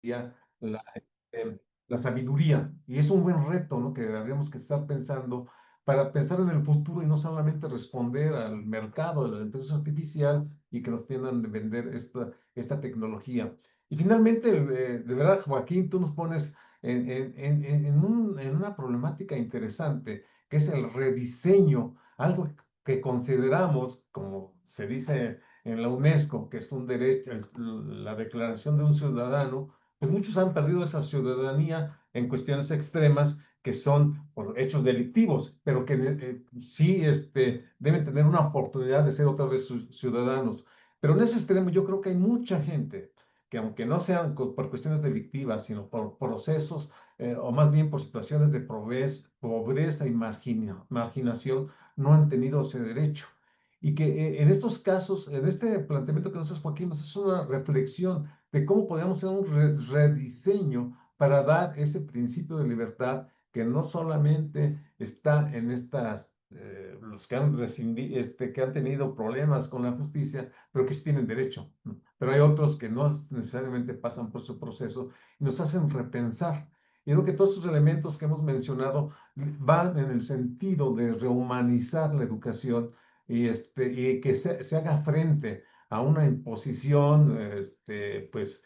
la, eh, la sabiduría. Y es un buen reto, ¿no? Que deberíamos que estar pensando para pensar en el futuro y no solamente responder al mercado de la inteligencia artificial y que nos tiendan de vender esta tecnología. Y finalmente, de verdad, Joaquín, tú nos pones en una problemática interesante, que es el rediseño, algo que consideramos, como se dice en la UNESCO, que es un derecho, la declaración de un ciudadano, pues muchos han perdido esa ciudadanía en cuestiones extremas que son por hechos delictivos, pero que sí deben tener una oportunidad de ser otra vez ciudadanos. Pero en ese extremo yo creo que hay mucha gente que aunque no sean por cuestiones delictivas, sino por procesos, o más bien por situaciones de pobreza y marginación, no han tenido ese derecho. Y que en estos casos, en este planteamiento que nos hace Joaquín, nos hace una reflexión de cómo podemos hacer un rediseño para dar ese principio de libertad que no solamente está en los que que han tenido problemas con la justicia, pero que sí tienen derecho, ¿no? Pero hay otros que no necesariamente pasan por su proceso y nos hacen repensar. Y creo que todos estos elementos que hemos mencionado van en el sentido de rehumanizar la educación y que se haga frente a una imposición, pues,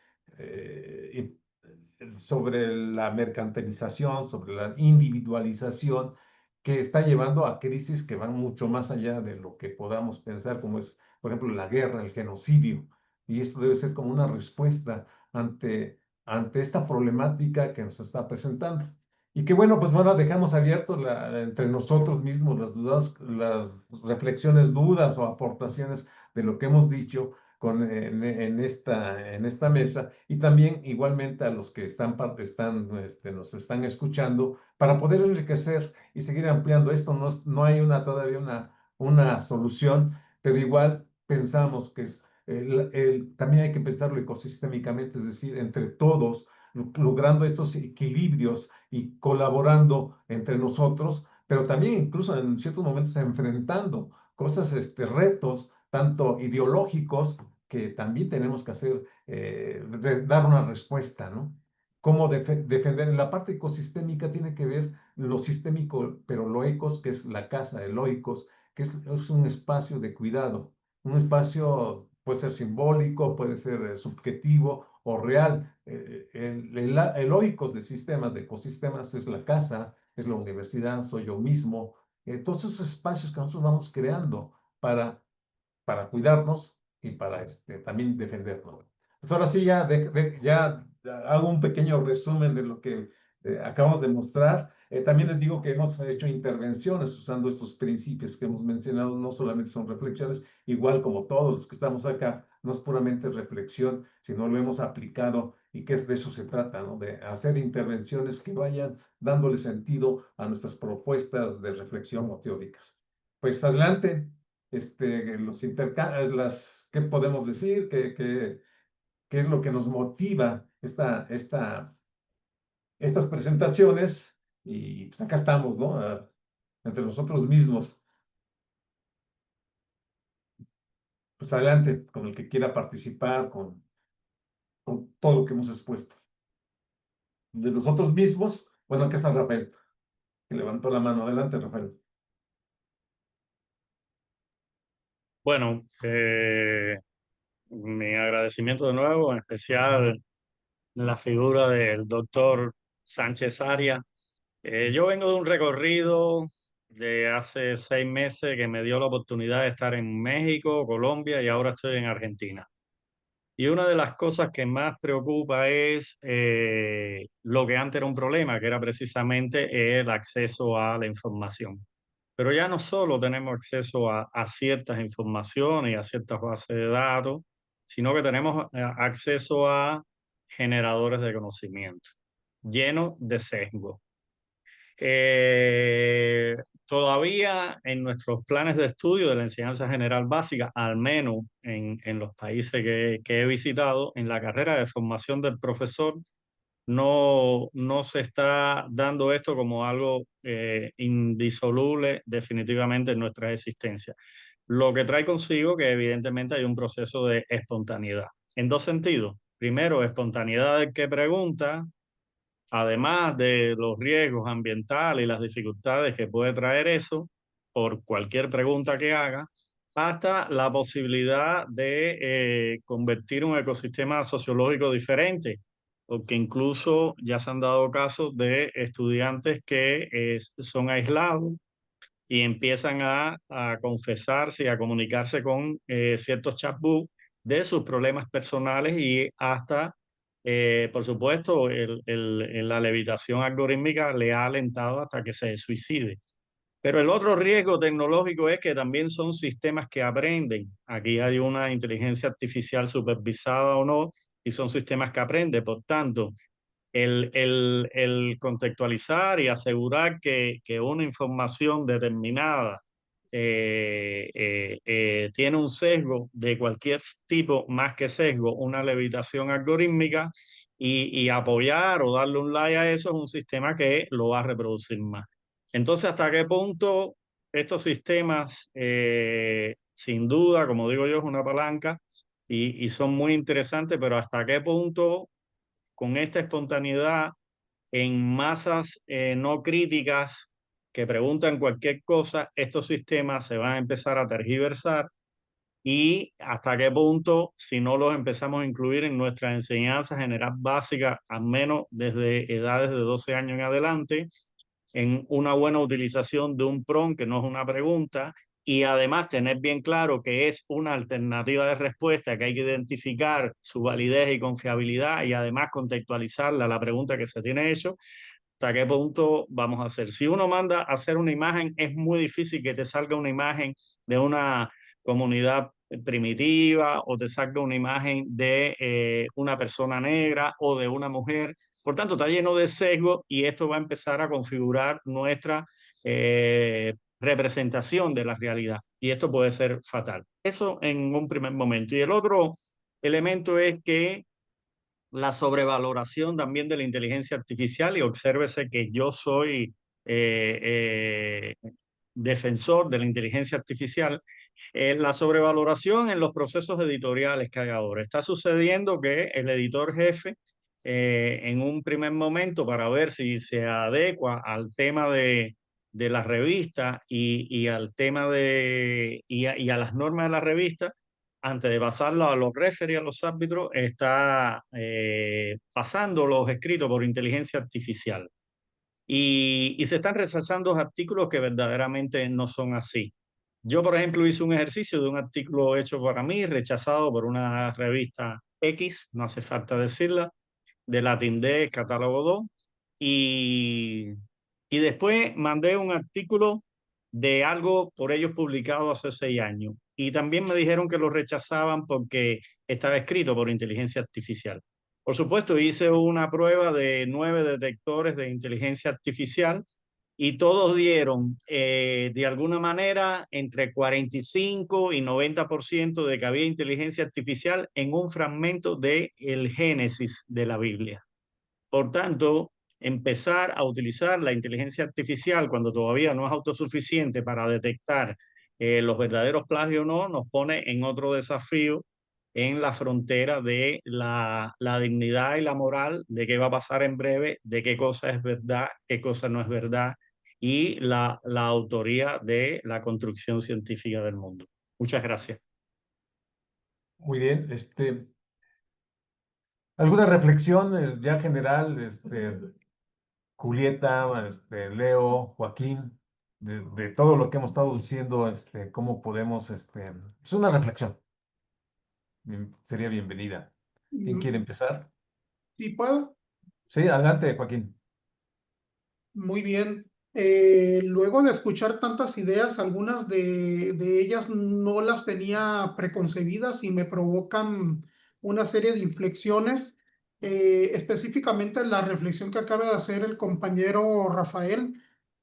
sobre la mercantilización, sobre la individualización, que está llevando a crisis que van mucho más allá de lo que podamos pensar, como es, por ejemplo, la guerra, el genocidio. Y esto debe ser como una respuesta ante esta problemática que nos está presentando. Y que bueno, pues bueno, dejamos abiertos entre nosotros mismos las dudas, las reflexiones, dudas o aportaciones de lo que hemos dicho en esta mesa y también igualmente a los que nos están escuchando para poder enriquecer y seguir ampliando esto. No hay todavía una solución, pero igual pensamos que también hay que pensarlo ecosistémicamente, es decir, entre todos, logrando estos equilibrios y colaborando entre nosotros, pero también incluso en ciertos momentos enfrentando cosas, retos, tanto ideológicos, que también tenemos que hacer, dar una respuesta, ¿no? Cómo defender. En la parte ecosistémica tiene que ver lo sistémico, pero lo ecos, que es la casa, el oikos, que es un espacio de cuidado, un espacio puede ser simbólico, puede ser subjetivo o real. El oikos de sistemas, de ecosistemas, es la casa, es la universidad, soy yo mismo. Todos esos espacios que nosotros vamos creando para cuidarnos y para también defendernos. Pues ahora sí, ya hago un pequeño resumen de lo que acabamos de mostrar. También les digo que hemos hecho intervenciones usando estos principios que hemos mencionado, no solamente son reflexiones, igual como todos los que estamos acá, no es puramente reflexión, sino lo hemos aplicado y que de eso se trata, ¿no? De hacer intervenciones que vayan dándole sentido a nuestras propuestas de reflexión o teóricas. Pues adelante, ¿qué podemos decir? ¿Qué es lo que nos motiva estas presentaciones? Y pues acá estamos, ¿no? Entre nosotros mismos. Pues adelante, con el que quiera participar, con todo lo que hemos expuesto. De nosotros mismos, bueno, acá está Rafael, que levantó la mano. Adelante, Rafael. Bueno, mi agradecimiento de nuevo, en especial la figura del doctor Sánchez Arias. Yo vengo de un recorrido de hace 6 meses que me dio la oportunidad de estar en México, Colombia y ahora estoy en Argentina. Y una de las cosas que más preocupa es lo que antes era un problema, que era precisamente el acceso a la información. Pero ya no solo tenemos acceso a ciertas informaciones y a ciertas bases de datos, sino que tenemos acceso a generadores de conocimiento llenos de sesgo. Eh, Todavía en nuestros planes de estudio de la enseñanza general básica, al menos en los países que he visitado, en la carrera de formación del profesor, no se está dando esto como algo indisoluble definitivamente en nuestra existencia. Lo que trae consigo que evidentemente hay un proceso de espontaneidad. En dos sentidos. primero, espontaneidad del que pregunta, además de los riesgos ambientales y las dificultades que puede traer eso por cualquier pregunta que haga, hasta la posibilidad de convertir un ecosistema sociológico diferente, porque incluso ya se han dado casos de estudiantes que son aislados y empiezan a confesarse y a comunicarse con ciertos chatbots de sus problemas personales y hasta, por supuesto, la levitación algorítmica le ha alentado hasta que se suicide. Pero el otro riesgo tecnológico es que también son sistemas que aprenden. Aquí hay una inteligencia artificial supervisada o no, y son sistemas que aprenden. Por tanto, el contextualizar y asegurar que una información determinada tiene un sesgo de cualquier tipo, más que sesgo, una levitación algorítmica, y apoyar o darle un like a eso es un sistema que lo va a reproducir más. Entonces, ¿hasta qué punto estos sistemas, sin duda, como digo yo, es una palanca y son muy interesantes, pero hasta qué punto con esta espontaneidad en masas no críticas que preguntan cualquier cosa, estos sistemas se van a empezar a tergiversar y hasta qué punto, si no los empezamos a incluir en nuestra enseñanza general básica, al menos desde edades de 12 años en adelante, en una buena utilización de un prompt que no es una pregunta, y además tener bien claro que es una alternativa de respuesta, que hay que identificar su validez y confiabilidad y además contextualizarla a la pregunta que se tiene hecho. ¿Hasta qué punto vamos a hacer? Si uno manda a hacer una imagen, es muy difícil que te salga una imagen de una comunidad primitiva o te salga una imagen de una persona negra o de una mujer. Por tanto, está lleno de sesgo y esto va a empezar a configurar nuestra representación de la realidad. Y esto puede ser fatal. Eso en un primer momento. Y el otro elemento es que la sobrevaloración también de la inteligencia artificial, y obsérvese que yo soy defensor de la inteligencia artificial, la sobrevaloración en los procesos editoriales que hay ahora. Está sucediendo que el editor jefe, en un primer momento, para ver si se adecua al tema de la revista y al tema y a las normas de la revista, antes de pasarlo a los referees, a los árbitros, está pasando los escritos por inteligencia artificial. Y se están rechazando artículos que verdaderamente no son así. Yo, por ejemplo, hice un ejercicio de un artículo hecho para mí, rechazado por una revista X, no hace falta decirla, de Latindex, Catálogo 2, y, y después mandé un artículo de algo por ellos publicado hace 6 años. Y también me dijeron que lo rechazaban porque estaba escrito por inteligencia artificial. Por supuesto, hice una prueba de 9 detectores de inteligencia artificial y todos dieron de alguna manera entre 45 y 90% de que había inteligencia artificial en un fragmento de el Génesis de la Biblia. Por tanto, empezar a utilizar la inteligencia artificial cuando todavía no es autosuficiente para detectar los verdaderos plagios o no, nos pone en otro desafío en la frontera de la dignidad y la moral, de qué va a pasar en breve, de qué cosa es verdad, qué cosa no es verdad, y la autoría de la construcción científica del mundo. Muchas gracias. Muy bien, ¿alguna reflexión ya general, Julieta, Leo, Joaquín, de todo lo que hemos estado diciendo, cómo podemos, es una reflexión, sería bienvenida. ¿Quién quiere Mm, empezar? Sí, puedo. Sí, adelante, Joaquín. Muy bien. Luego de escuchar tantas ideas, algunas de ellas no las tenía preconcebidas y me provocan una serie de inflexiones. Específicamente la reflexión que acaba de hacer el compañero Rafael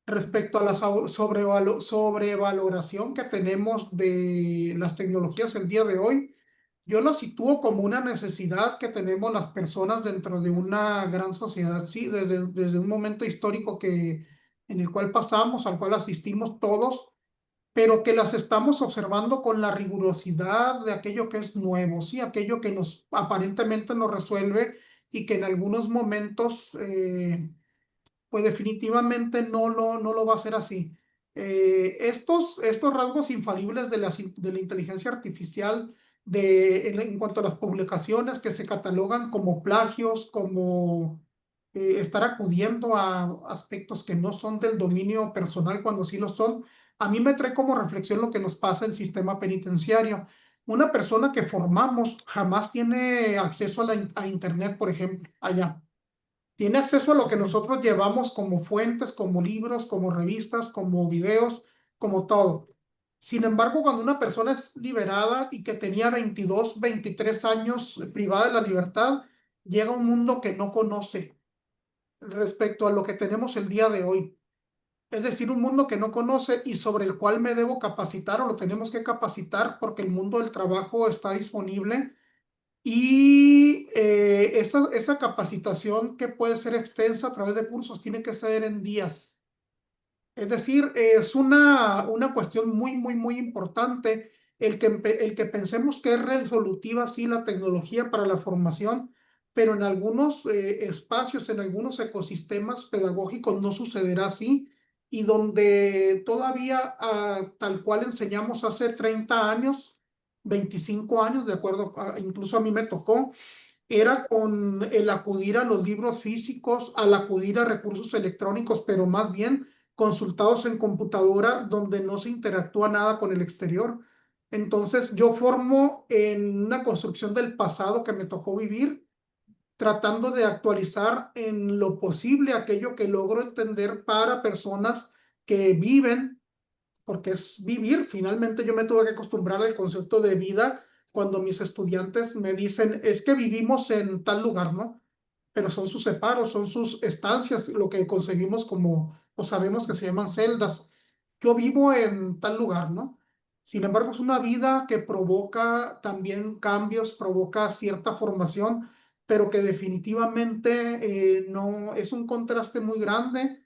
respecto a la sobrevaloración que tenemos de las tecnologías el día de hoy. Yo lo sitúo como una necesidad que tenemos las personas dentro de una gran sociedad, sí, desde un momento histórico en el cual pasamos, al cual asistimos todos. pero que las estamos observando con la rigurosidad de aquello que es nuevo, ¿sí? Aquello que nos aparentemente nos resuelve y que en algunos momentos pues definitivamente no lo va a hacer así. Estos rasgos infalibles de la inteligencia artificial en cuanto a las publicaciones que se catalogan como plagios, como estar acudiendo a aspectos que no son del dominio personal cuando sí lo son, a mí me trae como reflexión lo que nos pasa en el sistema penitenciario. Una persona que formamos jamás tiene acceso a Internet, por ejemplo, allá. Tiene acceso a lo que nosotros llevamos como fuentes, como libros, como revistas, como videos, como todo. Sin embargo, cuando una persona es liberada y que tenía 22, 23 años privada de la libertad, llega a un mundo que no conoce respecto a lo que tenemos el día de hoy. Es decir, un mundo que no conoce y sobre el cual me debo capacitar o lo tenemos que capacitar porque el mundo del trabajo está disponible y esa capacitación que puede ser extensa a través de cursos tiene que ser en días. Es decir, es una cuestión muy importante el que pensemos que es resolutiva, sí, la tecnología para la formación, pero en algunos espacios, en algunos ecosistemas pedagógicos no sucederá así, y donde todavía tal cual enseñamos hace 30 años, 25 años, de acuerdo, incluso a mí me tocó, era con el acudir a los libros físicos, al acudir a recursos electrónicos, pero más bien consultados en computadora donde no se interactúa nada con el exterior. Entonces yo formo en una construcción del pasado que me tocó vivir, tratando de actualizar en lo posible aquello que logro entender para personas que viven, porque es vivir. Finalmente yo me tuve que acostumbrar al concepto de vida cuando mis estudiantes me dicen, es que vivimos en tal lugar, ¿no? Pero son sus separos, son sus estancias, lo que conseguimos como, o sabemos que se llaman celdas. Yo vivo en tal lugar, ¿no? Sin embargo, es una vida que provoca también cambios, provoca cierta formación, pero que definitivamente no es un contraste muy grande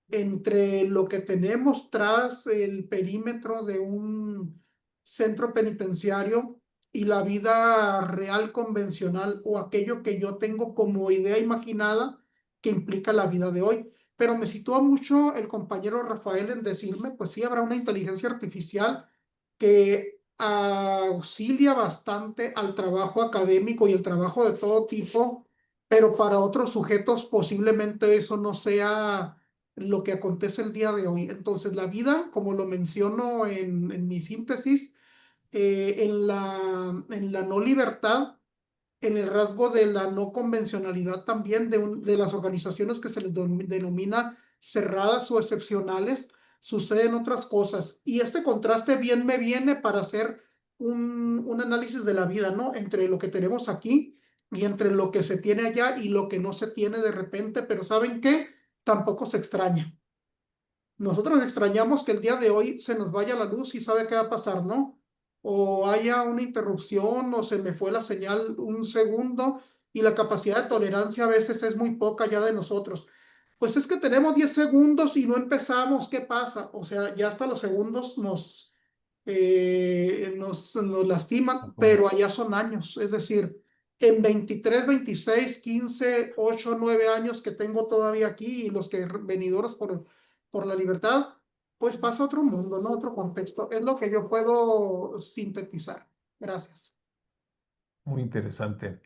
entre lo que tenemos tras el perímetro de un centro penitenciario y la vida real convencional o aquello que yo tengo como idea imaginada que implica la vida de hoy. Pero me sitúa mucho el compañero Rafael en decirme, pues sí, habrá una inteligencia artificial que auxilia bastante al trabajo académico y el trabajo de todo tipo, pero para otros sujetos posiblemente eso no sea lo que acontece el día de hoy. Entonces, la vida, como lo menciono en mi síntesis, en la no libertad, en el rasgo de la no convencionalidad también de las organizaciones que se les denomina cerradas o excepcionales, suceden otras cosas. Y este contraste bien me viene para hacer un análisis de la vida, ¿no? Entre lo que tenemos aquí y entre lo que se tiene allá y lo que no se tiene de repente, pero ¿saben qué? Tampoco se extraña. Nosotros extrañamos que el día de hoy se nos vaya la luz y sabe qué va a pasar, ¿no? O haya una interrupción o se me fue la señal un segundo y la capacidad de tolerancia a veces es muy poca ya de nosotros. Pues es que tenemos 10 segundos y no empezamos, ¿qué pasa? O sea, ya hasta los segundos nos lastiman, pero allá son años. Es decir, en 23, 26, 15, 8, 9 años que tengo todavía aquí y los que venideros por la libertad, pues pasa otro mundo, ¿no? Otro contexto. Es lo que yo puedo sintetizar. Gracias. Muy interesante.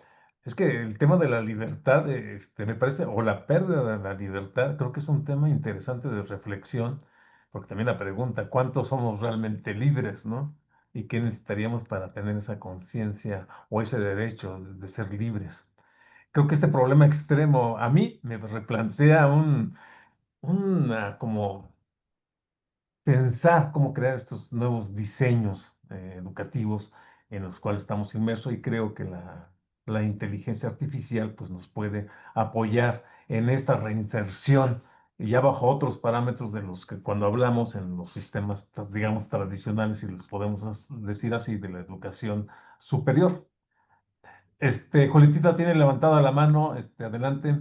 Es que el tema de la libertad, me parece, o la pérdida de la libertad, creo que es un tema interesante de reflexión, porque también la pregunta, ¿cuántos somos realmente libres, no? ¿Y qué necesitaríamos para tener esa conciencia o ese derecho de ser libres? Creo que este problema extremo a mí me replantea una como pensar cómo crear estos nuevos diseños educativos en los cuales estamos inmersos y creo que la inteligencia artificial pues, nos puede apoyar en esta reinserción y ya bajo otros parámetros de los que cuando hablamos en los sistemas, digamos, tradicionales, si les podemos decir así, de la educación superior. Jolitita tiene levantada la mano, adelante.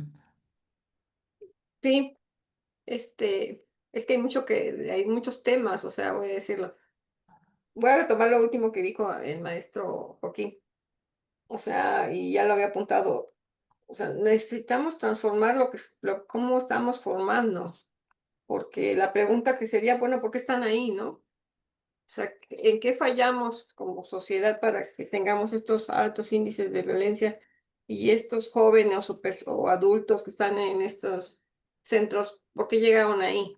Sí, es que hay muchos temas, o sea, voy a decirlo. voy a retomar lo último que dijo el maestro Joaquín. O sea, y ya lo había apuntado. O sea, necesitamos transformar cómo estamos formando, porque la pregunta que sería, bueno, ¿por qué están ahí, no? O sea, ¿en qué fallamos como sociedad para que tengamos estos altos índices de violencia y estos jóvenes o adultos que están en estos centros, por qué llegaron ahí?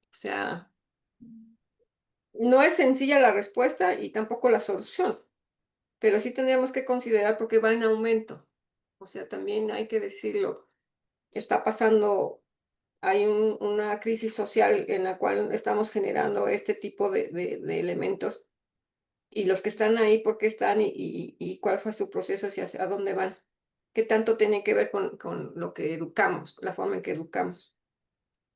O sea, no es sencilla la respuesta y tampoco la solución, pero sí tendríamos que considerar porque va en aumento. O sea, también hay que decirlo, está pasando, hay una crisis social en la cual estamos generando este tipo de elementos y los que están ahí, por qué están y cuál fue su proceso hacia dónde van. ¿Qué tanto tiene que ver con lo que educamos, la forma en que educamos?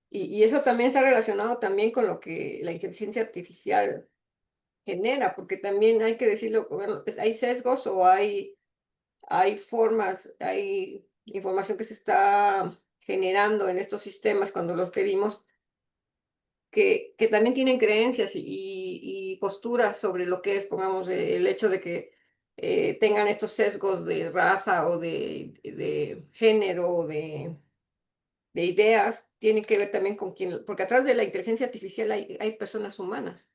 Y eso también está relacionado también con lo que la inteligencia artificial genera, porque también hay que decirlo, bueno, hay sesgos o hay formas, hay información que se está generando en estos sistemas cuando los pedimos, que también tienen creencias y posturas sobre lo que es, pongamos, el hecho de que tengan estos sesgos de raza o de género o de ideas, tiene que ver también con quién, porque atrás de la inteligencia artificial hay personas humanas.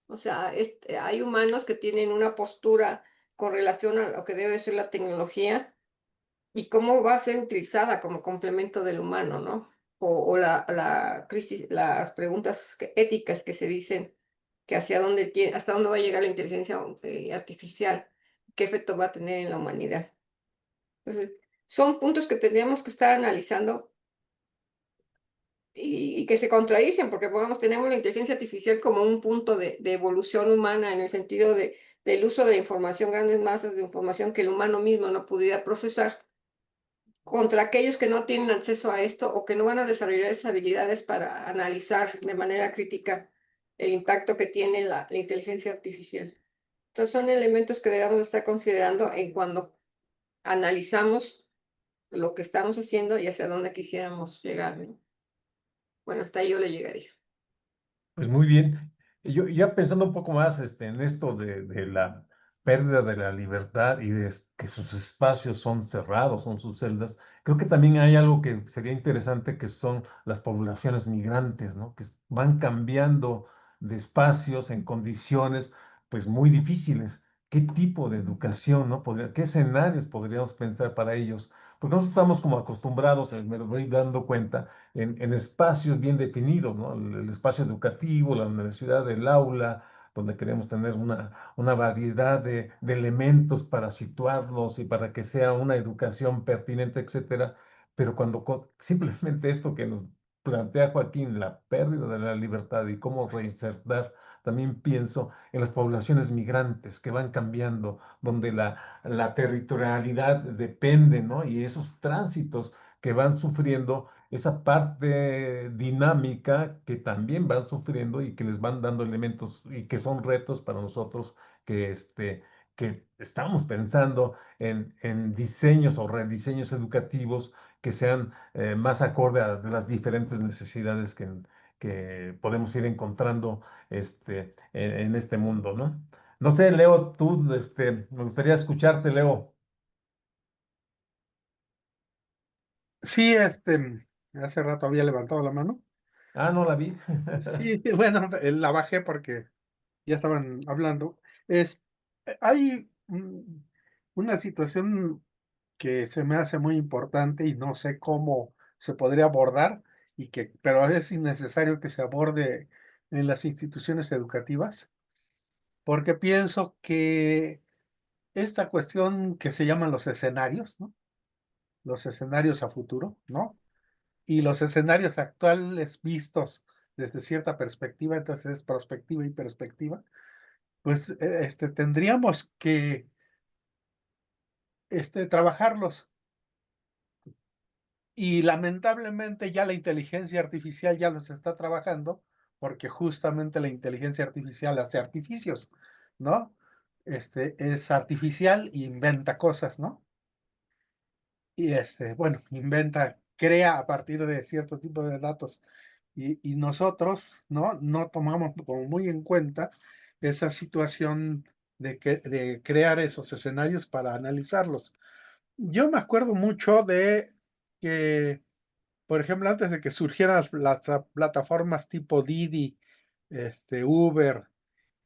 O sea, hay humanos que tienen una postura con relación a lo que debe ser la tecnología y cómo va a ser utilizada como complemento del humano, ¿no? O la crisis, las preguntas éticas que se dicen que hasta dónde va a llegar la inteligencia artificial, qué efecto va a tener en la humanidad. Entonces, son puntos que tendríamos que estar analizando y que se contradicen, porque podemos tenemos la inteligencia artificial como un punto de evolución humana en el sentido del uso de información, grandes masas de información que el humano mismo no pudiera procesar, contra aquellos que no tienen acceso a esto o que no van a desarrollar esas habilidades para analizar de manera crítica el impacto que tiene la inteligencia artificial. Entonces son elementos que debemos estar considerando en cuando analizamos lo que estamos haciendo y hacia dónde quisiéramos llegar, ¿no? Bueno, hasta ahí yo le llegaría. Pues muy bien. Yo ya pensando un poco más en esto de la pérdida de la libertad y de que sus espacios son cerrados, son sus celdas, creo que también hay algo que sería interesante que son las poblaciones migrantes, ¿no? Que van cambiando de espacios en condiciones pues muy difíciles. ¿Qué tipo de educación, ¿no? ¿Qué escenarios podríamos pensar para ellos? Porque nosotros estamos como acostumbrados, me lo voy dando cuenta en espacios bien definidos, ¿no? El espacio educativo, la universidad, el aula, donde queremos tener una variedad de elementos para situarlos y para que sea una educación pertinente, etcétera. Pero cuando simplemente esto que nos plantea Joaquín, la pérdida de la libertad y cómo reinsertar, también pienso en las poblaciones migrantes que van cambiando, donde la territorialidad depende, ¿no? Y esos tránsitos que van sufriendo esa parte dinámica que también van sufriendo y que les van dando elementos y que son retos para nosotros que estamos pensando en diseños o rediseños educativos que sean más acorde a las diferentes necesidades que podemos ir encontrando en este mundo, ¿no? No sé, Leo, me gustaría escucharte, Leo. Sí, hace rato había levantado la mano. Ah, no la vi. Sí, bueno, la bajé porque ya estaban hablando. Hay una situación que se me hace muy importante y no sé cómo se podría abordar, pero es innecesario que se aborde en las instituciones educativas, porque pienso que esta cuestión que se llaman los escenarios, ¿no? Los escenarios a futuro, ¿no? Y los escenarios actuales vistos desde cierta perspectiva, entonces es prospectiva y perspectiva, pues tendríamos que trabajarlos. Y lamentablemente ya la inteligencia artificial ya los está trabajando, porque justamente la inteligencia artificial hace artificios, ¿no? Es artificial e inventa cosas, ¿no? Y bueno, crea a partir de cierto tipo de datos. Y nosotros, ¿no? No tomamos como muy en cuenta esa situación de crear esos escenarios para analizarlos. Yo me acuerdo mucho de que, por ejemplo, antes de que surgieran las plataformas tipo Didi, Uber,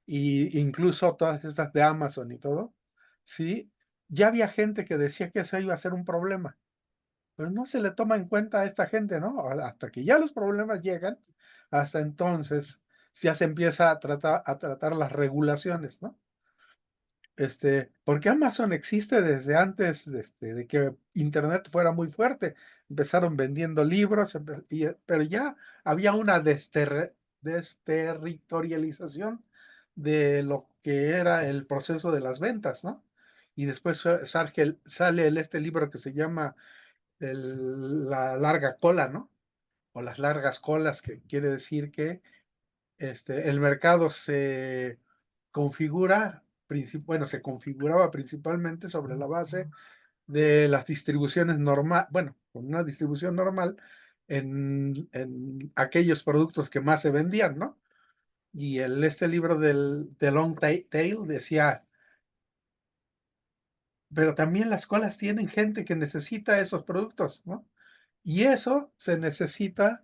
y incluso todas estas de Amazon y todo, ¿sí? Ya había gente que decía que eso iba a ser un problema, pero no se le toma en cuenta a esta gente, ¿no? Hasta que ya los problemas llegan, hasta entonces ya se empieza a tratar las regulaciones, ¿no? Porque Amazon existe desde antes de que Internet fuera muy fuerte. Empezaron vendiendo libros, pero ya había una desterritorialización de lo que era el proceso de las ventas, ¿no? Y después sale este libro que se llama La larga cola, ¿no? O las largas colas, que quiere decir que el mercado se configuraba principalmente sobre la base de las distribuciones con una distribución normal en aquellos productos que más se vendían, ¿no? Y este libro de Long Tail decía, pero también las colas tienen gente que necesita esos productos, ¿no? Y eso se necesita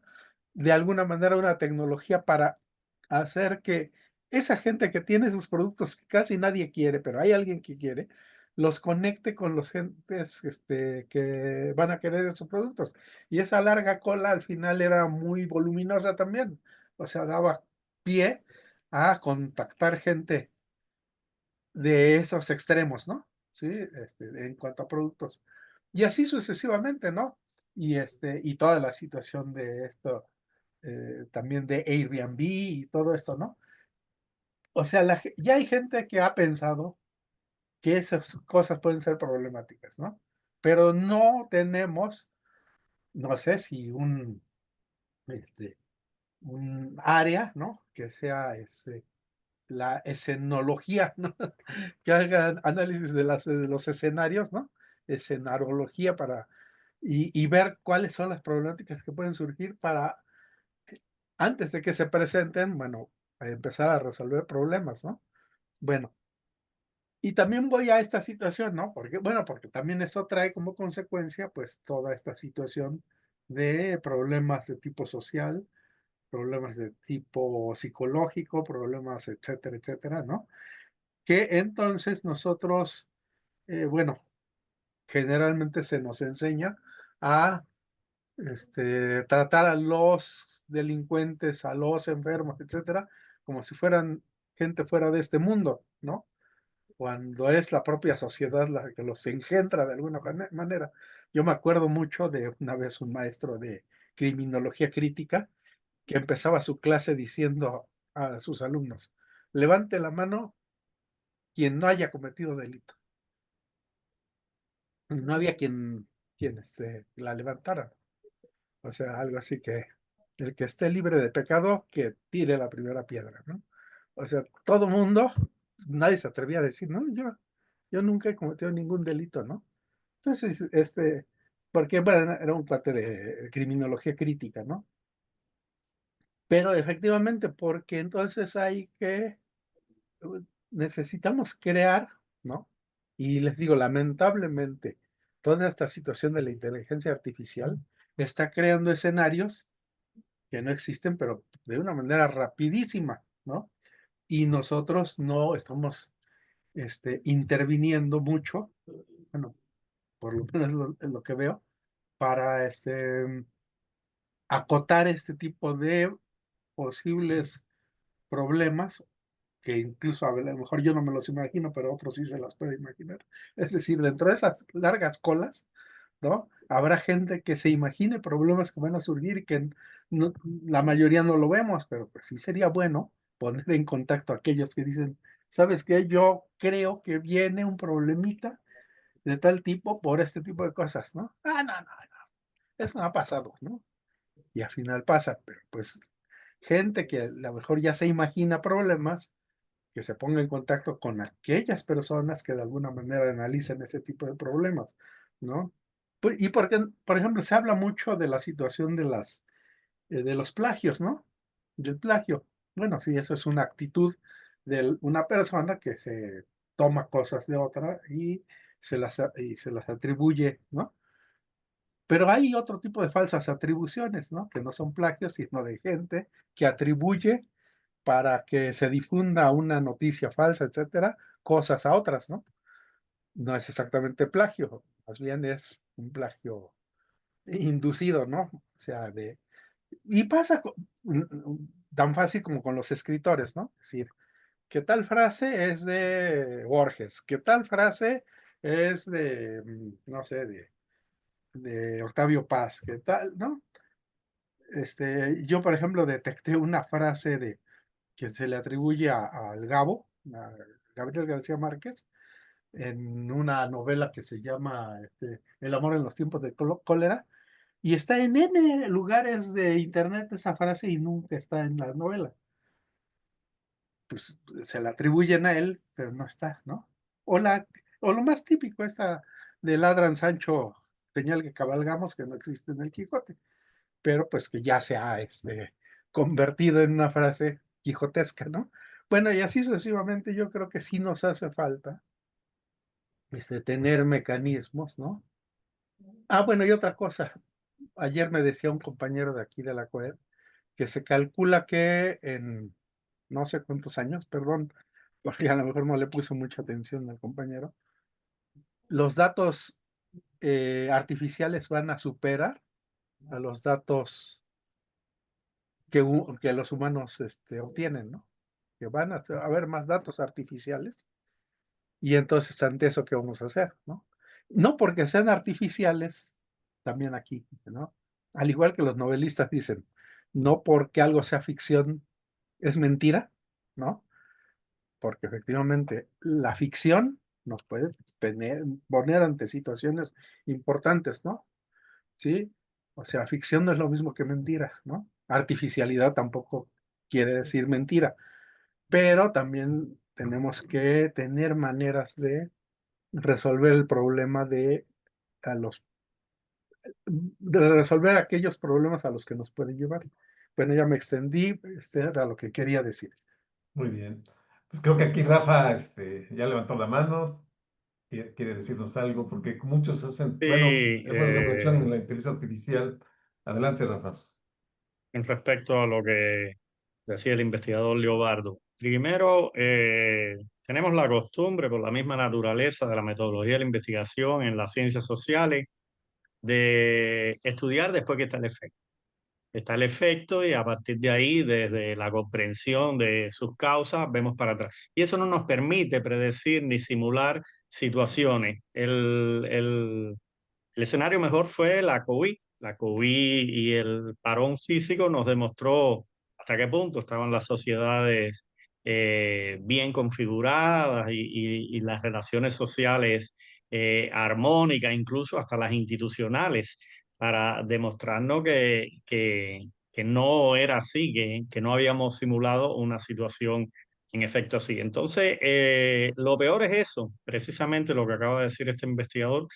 de alguna manera una tecnología para hacer que esa gente que tiene esos productos que casi nadie quiere, pero hay alguien que quiere, los conecte con los gentes que van a querer esos productos. Y esa larga cola al final era muy voluminosa también. O sea, daba pie a contactar gente de esos extremos, ¿no? Sí, en cuanto a productos. Y así sucesivamente, ¿no? Y toda la situación de esto, también de Airbnb y todo esto, ¿no? O sea, ya hay gente que ha pensado que esas cosas pueden ser problemáticas, ¿no? Pero no tenemos, no sé si un área, ¿no? Que sea la escenología, ¿no? Que haga análisis de los escenarios, ¿no? Escenarología y ver cuáles son las problemáticas que pueden surgir para, antes de que se presenten, bueno, empezar a resolver problemas, ¿no? Bueno, y también voy a esta situación, ¿no? Porque también eso trae como consecuencia, pues, toda esta situación de problemas de tipo social, problemas de tipo psicológico, problemas, etcétera, etcétera, ¿no? Que entonces nosotros, bueno, generalmente se nos enseña a tratar a los delincuentes, a los enfermos, etcétera, como si fueran gente fuera de este mundo, ¿no? Cuando es la propia sociedad la que los engendra de alguna manera. Yo me acuerdo mucho de una vez un maestro de criminología crítica que empezaba su clase diciendo a sus alumnos: levante la mano quien no haya cometido delito. No había quien la levantara. O sea, algo así que el que esté libre de pecado, que tire la primera piedra, ¿no? O sea, todo mundo, nadie se atrevía a decir, no, yo nunca he cometido ningún delito, ¿no? Entonces, porque bueno, era un cuate de criminología crítica, ¿no? Pero efectivamente, porque entonces necesitamos crear, ¿no? Y les digo, lamentablemente, toda esta situación de la inteligencia artificial está creando escenarios que no existen, pero de una manera rapidísima, ¿no? Y nosotros no estamos interviniendo mucho, bueno, por lo menos es lo que veo, para acotar este tipo de posibles problemas que incluso a lo mejor yo no me los imagino, pero otros sí se las pueden imaginar. Es decir, dentro de esas largas colas, ¿no? Habrá gente que se imagine problemas que van a surgir y que la mayoría no lo vemos, pero pues sí sería bueno poner en contacto a aquellos que dicen, ¿sabes qué? Yo creo que viene un problemita de tal tipo por este tipo de cosas, ¿no? Ah, no, eso no ha pasado, ¿no? Y al final pasa, pero pues gente que a lo mejor ya se imagina problemas, que se ponga en contacto con aquellas personas que de alguna manera analicen ese tipo de problemas, ¿no? Y porque, por ejemplo, se habla mucho de la situación de los plagios, ¿no? Del plagio. Bueno, sí, eso es una actitud de una persona que se toma cosas de otra y se las atribuye, ¿no? Pero hay otro tipo de falsas atribuciones, ¿no? Que no son plagios, sino de gente que atribuye para que se difunda una noticia falsa, etcétera, cosas a otras, ¿no? No es exactamente plagio, más bien es un plagio inducido, ¿no? O sea, y pasa tan fácil como con los escritores, ¿no? Es decir, que tal frase es de Borges, que tal frase es de, no sé, de Octavio Paz, que tal, ¿no? Yo, por ejemplo, detecté una frase que se le atribuye al Gabo, a Gabriel García Márquez, en una novela que se llama El amor en los tiempos de cólera, y está en N lugares de internet esa frase y nunca está en la novela. Pues se la atribuyen a él, pero no está, ¿no? O, o lo más típico, esta de ladran Sancho, señal que cabalgamos, que no existe en el Quijote, pero pues que ya se ha convertido en una frase quijotesca, ¿no? Bueno, y así sucesivamente yo creo que sí nos hace falta tener mecanismos, ¿no? Ah, bueno, y otra cosa. Ayer me decía un compañero de aquí de la COED que se calcula que en no sé cuántos años, perdón, porque a lo mejor no le puso mucha atención al compañero, los datos artificiales van a superar a los datos que los humanos obtienen, ¿no? Que van a haber más datos artificiales y entonces ante eso, ¿qué vamos a hacer, no? No porque sean artificiales, también aquí, ¿no? Al igual que los novelistas dicen, no porque algo sea ficción es mentira, ¿no? Porque efectivamente la ficción nos puede poner ante situaciones importantes, ¿no? ¿Sí? O sea, ficción no es lo mismo que mentira, ¿no? Artificialidad tampoco quiere decir mentira, pero también tenemos que tener maneras de resolver el problema de resolver aquellos problemas a los que nos pueden llevar. Bueno, ya me extendí, era lo que quería decir. Muy bien. Pues creo que aquí Rafa ya levantó la mano, quiere decirnos algo, porque muchos hacen, bueno, Sí, es bueno que aprovechan la inteligencia artificial. Adelante, Rafa. en respecto a lo que decía el investigador Leobardo. Primero, tenemos la costumbre, por la misma naturaleza de la metodología de la investigación en las ciencias sociales, de estudiar después que está el efecto. Está el efecto y a partir de ahí, desde la comprensión de sus causas, vemos para atrás. Y eso no nos permite predecir ni simular situaciones. El escenario mejor fue la COVID. La COVID y el parón físico nos demostró hasta qué punto estaban las sociedades bien configuradas y las relaciones sociales armónicas, incluso hasta las institucionales, para demostrarnos que no era así, que no habíamos simulado una situación en efecto así. Entonces, lo peor es eso, precisamente lo que acaba de decir este investigador,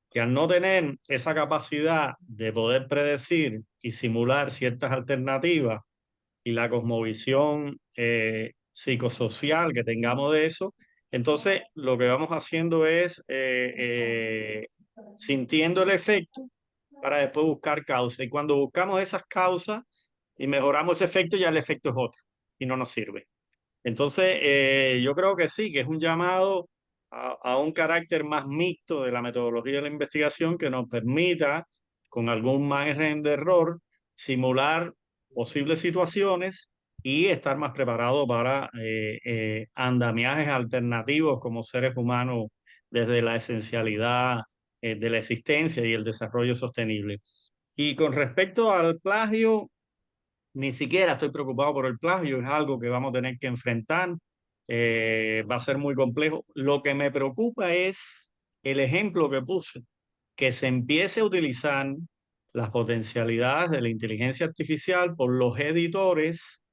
que al no tener esa capacidad de poder predecir y simular ciertas alternativas y la cosmovisión psicosocial que tengamos de eso, entonces lo que vamos haciendo es sintiendo el efecto para después buscar causas. Y cuando buscamos esas causas y mejoramos ese efecto, ya el efecto es otro y no nos sirve. Entonces, yo creo que sí, que es un llamado a un carácter más mixto de la metodología de la investigación que nos permita, con algún margen de error, simular posibles situaciones y estar más preparado para andamiajes alternativos como seres humanos desde la esencialidad de la existencia y el desarrollo sostenible. Y con respecto al plagio, ni siquiera estoy preocupado por el plagio, es algo que vamos a tener que enfrentar, va a ser muy complejo. Lo que me preocupa es el ejemplo que puse, que se empiece a utilizar las potencialidades de la inteligencia artificial por los editores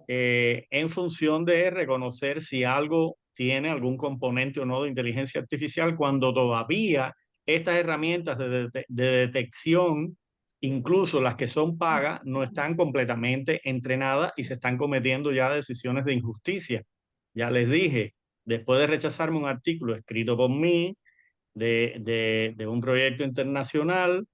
en función de reconocer si algo tiene algún componente o no de inteligencia artificial, cuando todavía estas herramientas de detección, incluso las que son pagas, no están completamente entrenadas y se están cometiendo ya decisiones de injusticia. Ya les dije, después de rechazarme un artículo escrito por mí de un proyecto internacional,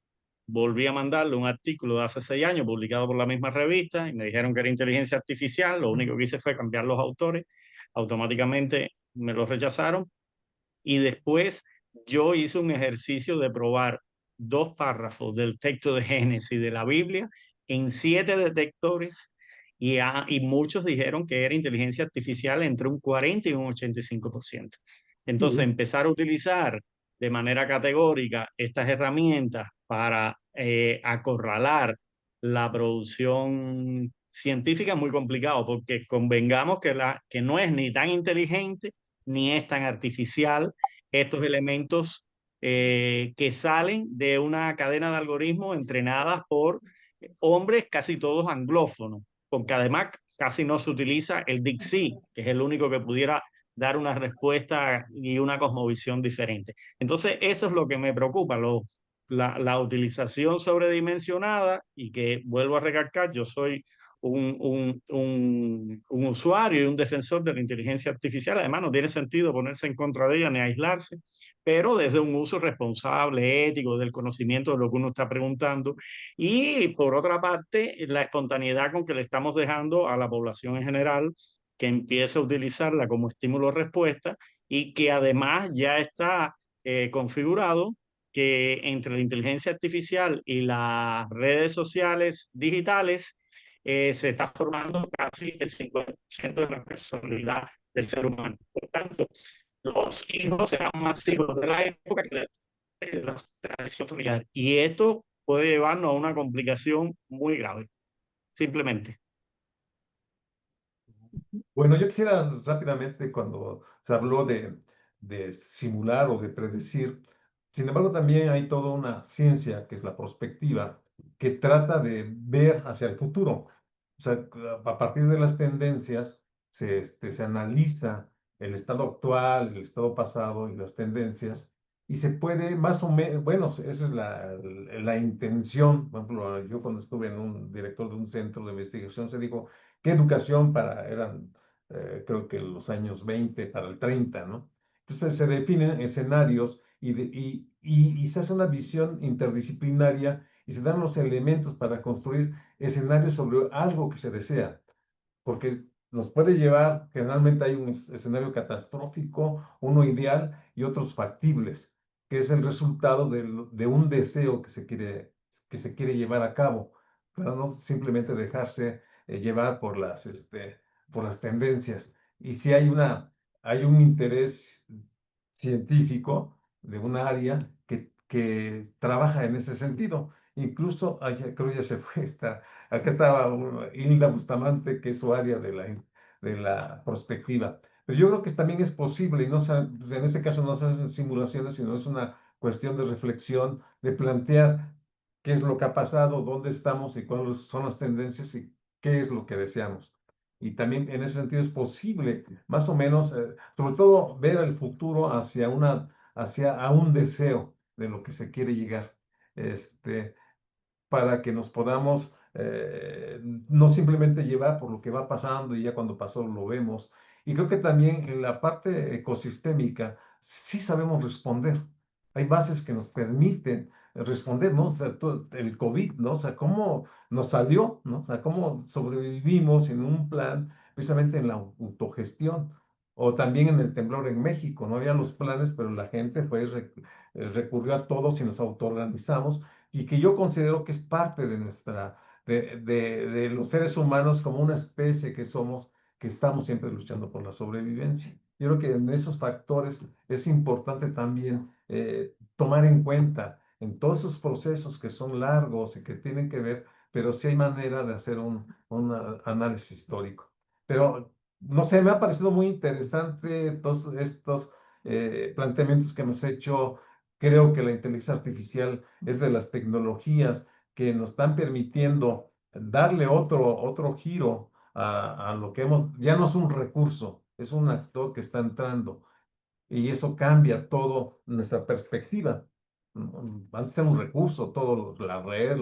volví a mandarle un artículo de hace 6 años publicado por la misma revista y me dijeron que era inteligencia artificial. Lo único que hice fue cambiar los autores. Automáticamente me lo rechazaron y después yo hice un ejercicio de probar 2 párrafos del texto de Génesis de la Biblia en 7 detectores y muchos dijeron que era inteligencia artificial entre un 40 y un 85%. Entonces, empezar a utilizar de manera categórica estas herramientas para acorralar la producción científica es muy complicado porque convengamos que no es ni tan inteligente ni es tan artificial estos elementos que salen de una cadena de algoritmos entrenadas por hombres casi todos anglófonos, porque además casi no se utiliza el DeepSeek, que es el único que pudiera dar una respuesta y una cosmovisión diferente. Entonces, eso es lo que me preocupa, la utilización sobredimensionada y que, vuelvo a recalcar, yo soy un usuario y un defensor de la inteligencia artificial. Además, no tiene sentido ponerse en contra de ella ni aislarse, pero desde un uso responsable, ético, del conocimiento de lo que uno está preguntando. Y por otra parte, la espontaneidad con que le estamos dejando a la población en general que empiece a utilizarla como estímulo-respuesta y que además ya está configurado que entre la inteligencia artificial y las redes sociales digitales se está formando casi el 50% de la personalidad del ser humano. Por tanto, los hijos serán masivos de la época que de la tradición familiar. Y esto puede llevarnos a una complicación muy grave, simplemente. Bueno, yo quisiera rápidamente, cuando se habló de simular o de predecir, sin embargo, también hay toda una ciencia, que es la prospectiva, que trata de ver hacia el futuro. O sea, a partir de las tendencias se analiza el estado actual, el estado pasado y las tendencias, y se puede más o menos, bueno, esa es la intención. Por ejemplo, yo cuando estuve en un director de un centro de investigación, se dijo, ¿qué educación eran creo que los años 20 para el 30, ¿no? Entonces se definen escenarios y se hace una visión interdisciplinaria y se dan los elementos para construir escenarios sobre algo que se desea, porque nos puede llevar, generalmente hay un escenario catastrófico, uno ideal y otros factibles, que es el resultado de un deseo que se quiere llevar a cabo, para no simplemente dejarse llevar por las tendencias. Y si hay un interés científico de un área que trabaja en ese sentido. Incluso, creo ya se fue, acá estaba Hilda Bustamante, que es su área de la prospectiva. Pero yo creo que también es posible, y no pues en este caso no se hacen simulaciones, sino es una cuestión de reflexión, de plantear qué es lo que ha pasado, dónde estamos y cuáles son las tendencias y qué es lo que deseamos. Y también en ese sentido es posible, más o menos, sobre todo ver el futuro hacia a un deseo de lo que se quiere llegar. Este, para que nos podamos no simplemente llevar por lo que va pasando y ya cuando pasó lo vemos. Y creo que también en la parte ecosistémica sí sabemos responder. Hay bases que nos permiten responder, ¿no? O sea, el COVID, ¿no? O sea, cómo nos salió, ¿no? O sea, cómo sobrevivimos en un plan, precisamente en la autogestión. O también en el temblor en México, no había los planes, pero la gente recurrió a todos y nos autoorganizamos y que yo considero que es parte de los seres humanos como una especie que somos, que estamos siempre luchando por la sobrevivencia. Yo creo que en esos factores es importante también tomar en cuenta en todos esos procesos que son largos y que tienen que ver, pero sí hay manera de hacer un análisis histórico. Pero, no sé, me ha parecido muy interesante todos estos planteamientos que hemos hecho. Creo que la inteligencia artificial es de las tecnologías que nos están permitiendo darle otro giro a lo que ya no es un recurso, es un actor que está entrando y eso cambia todo nuestra perspectiva. Antes era un recurso, todo, la red,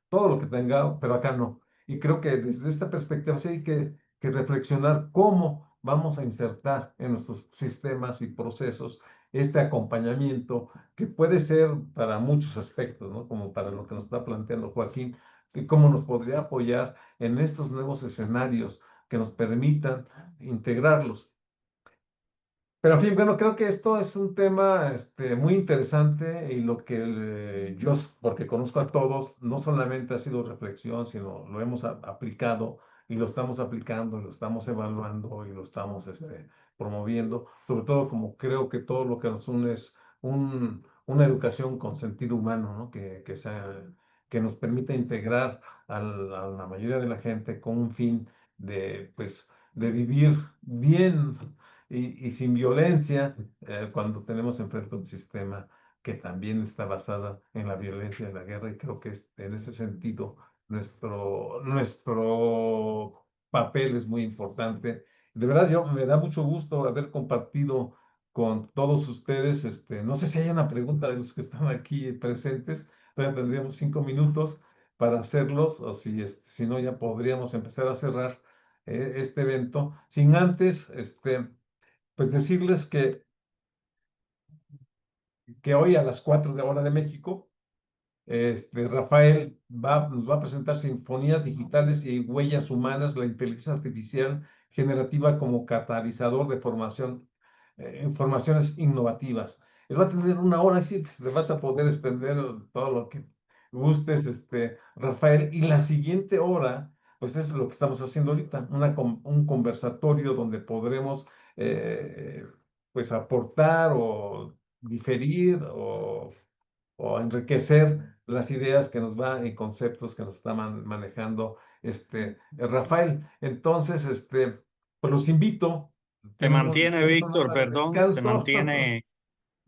todo lo que tenga, pero acá no. Y creo que desde esta perspectiva sí hay que reflexionar cómo vamos a insertar en nuestros sistemas y procesos este acompañamiento que puede ser para muchos aspectos, ¿no? Como para lo que nos está planteando Joaquín, que cómo nos podría apoyar en estos nuevos escenarios que nos permitan integrarlos. Pero en fin, bueno, creo que esto es un tema muy interesante y lo que yo, porque conozco a todos, no solamente ha sido reflexión, sino lo hemos aplicado y lo estamos aplicando, y lo estamos evaluando y lo estamos promoviendo, sobre todo como creo que todo lo que nos une es una educación con sentido humano, ¿no? Que nos permita integrar a la mayoría de la gente con un fin de, pues, de vivir bien y sin violencia, cuando tenemos enfrente un sistema que también está basado en la violencia y la guerra, y creo que en ese sentido nuestro papel es muy importante. De verdad, me da mucho gusto haber compartido con todos ustedes. No sé si hay una pregunta de los que están aquí presentes, todavía tendríamos 5 minutos para hacerlos, o si no, ya podríamos empezar a cerrar este evento, sin antes, pues decirles que hoy a las 4 de hora de México, Rafael nos va a presentar Sinfonías Digitales y Huellas Humanas, la inteligencia artificial generativa como catalizador de formaciones innovativas. Él va a tener 1 hora, así que te vas a poder extender todo lo que gustes, Rafael. Y la siguiente hora, pues es lo que estamos haciendo ahorita, un conversatorio donde podremos, pues, aportar o diferir o enriquecer las ideas que nos va y conceptos que nos está manejando Rafael. Entonces, pues los invito. Se mantiene, Tenemos 1 Víctor, hora de perdón, descanso.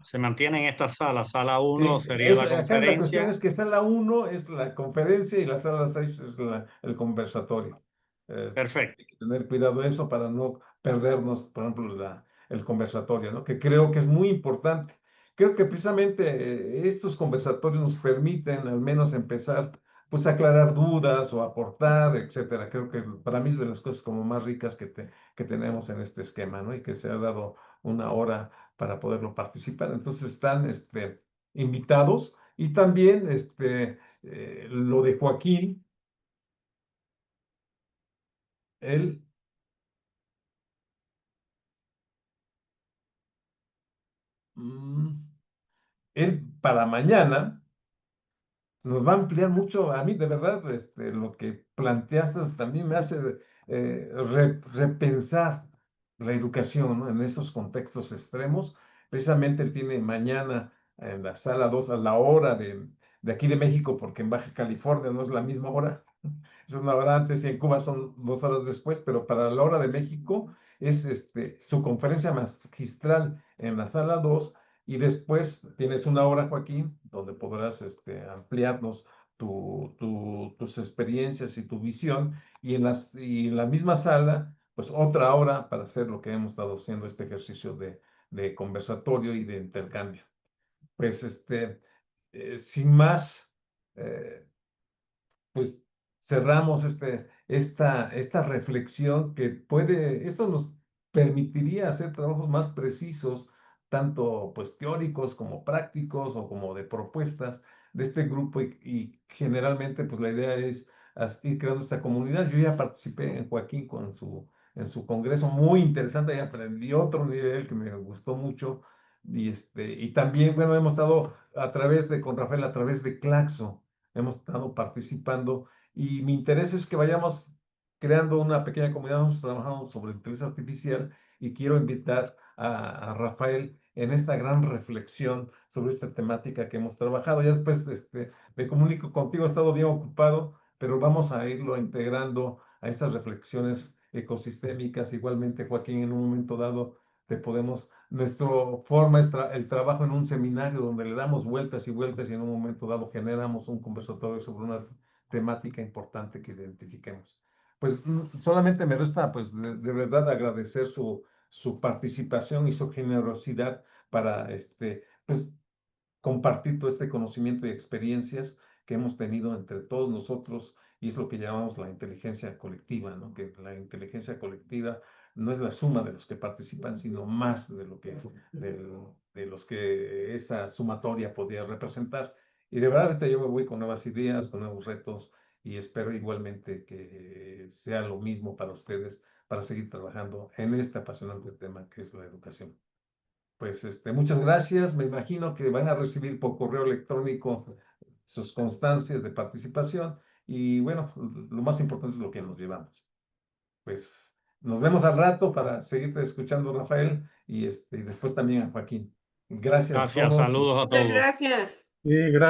se mantiene en esta sala. Sala 1 Sí, sería la acá la cuestión conferencia. es que sala 1 es la conferencia y la sala 6 es el conversatorio. Perfecto. Hay que tener cuidado de eso para no perdernos, por ejemplo, el conversatorio, ¿no? Que creo que es muy importante. Creo que precisamente estos conversatorios nos permiten al menos empezar, pues, a aclarar dudas o aportar, etcétera. Creo que para mí es de las cosas como más ricas que tenemos en este esquema, ¿no? Y que se ha dado 1 hora para poderlo participar. Entonces están invitados. Y también lo de Joaquín, él mm, él para mañana nos va a ampliar mucho. A mí, de verdad, lo que planteaste también me hace repensar la educación, ¿no? En esos contextos extremos. Precisamente él tiene mañana en la sala 2 a la hora de aquí de México, porque en Baja California no es la misma hora, es 1 hora antes y en Cuba son 2 horas después, pero para la hora de México es su conferencia magistral en la sala 2 y después tienes 1 hora, Joaquín, donde podrás ampliarnos tus experiencias y tu visión y y en la misma sala, pues 1 hora para hacer lo que hemos estado haciendo, este ejercicio de conversatorio y de intercambio. Pues sin más, eh, pues cerramos esta reflexión esto nos permitiría hacer trabajos más precisos, tanto pues teóricos como prácticos o como de propuestas de este grupo y generalmente pues la idea es ir creando esta comunidad. Yo ya participé en Joaquín en su congreso, muy interesante, y aprendí otro nivel que me gustó mucho. Y también, bueno, hemos estado con Rafael, a través de Claxo, hemos estado participando y mi interés es que vayamos creando una pequeña comunidad. Nosotros trabajamos sobre inteligencia artificial y quiero invitar a Rafael en esta gran reflexión sobre esta temática que hemos trabajado. Ya después me comunico contigo, he estado bien ocupado, pero vamos a irlo integrando a estas reflexiones ecosistémicas. Igualmente, Joaquín, en un momento dado nuestro forma es el trabajo en un seminario donde le damos vueltas y vueltas y en un momento dado generamos un conversatorio sobre una temática importante que identifiquemos. Pues solamente me resta, pues, de verdad agradecer su participación y su generosidad para, pues, compartir todo este conocimiento y experiencias que hemos tenido entre todos nosotros, y es lo que llamamos la inteligencia colectiva, ¿no? Que la inteligencia colectiva no es la suma de los que participan, sino más de lo que, de los que esa sumatoria podría representar. Y de verdad, ahorita yo me voy con nuevas ideas, con nuevos retos, y espero igualmente que sea lo mismo para ustedes, para seguir trabajando en este apasionante tema que es la educación. Pues muchas gracias. Me imagino que van a recibir por correo electrónico sus constancias de participación y bueno, lo más importante es lo que nos llevamos. Pues nos vemos al rato para seguirte escuchando, Rafael, y después también a Joaquín. Gracias a Gracias, todos. saludos a Muchas todos. gracias. Sí, gracias.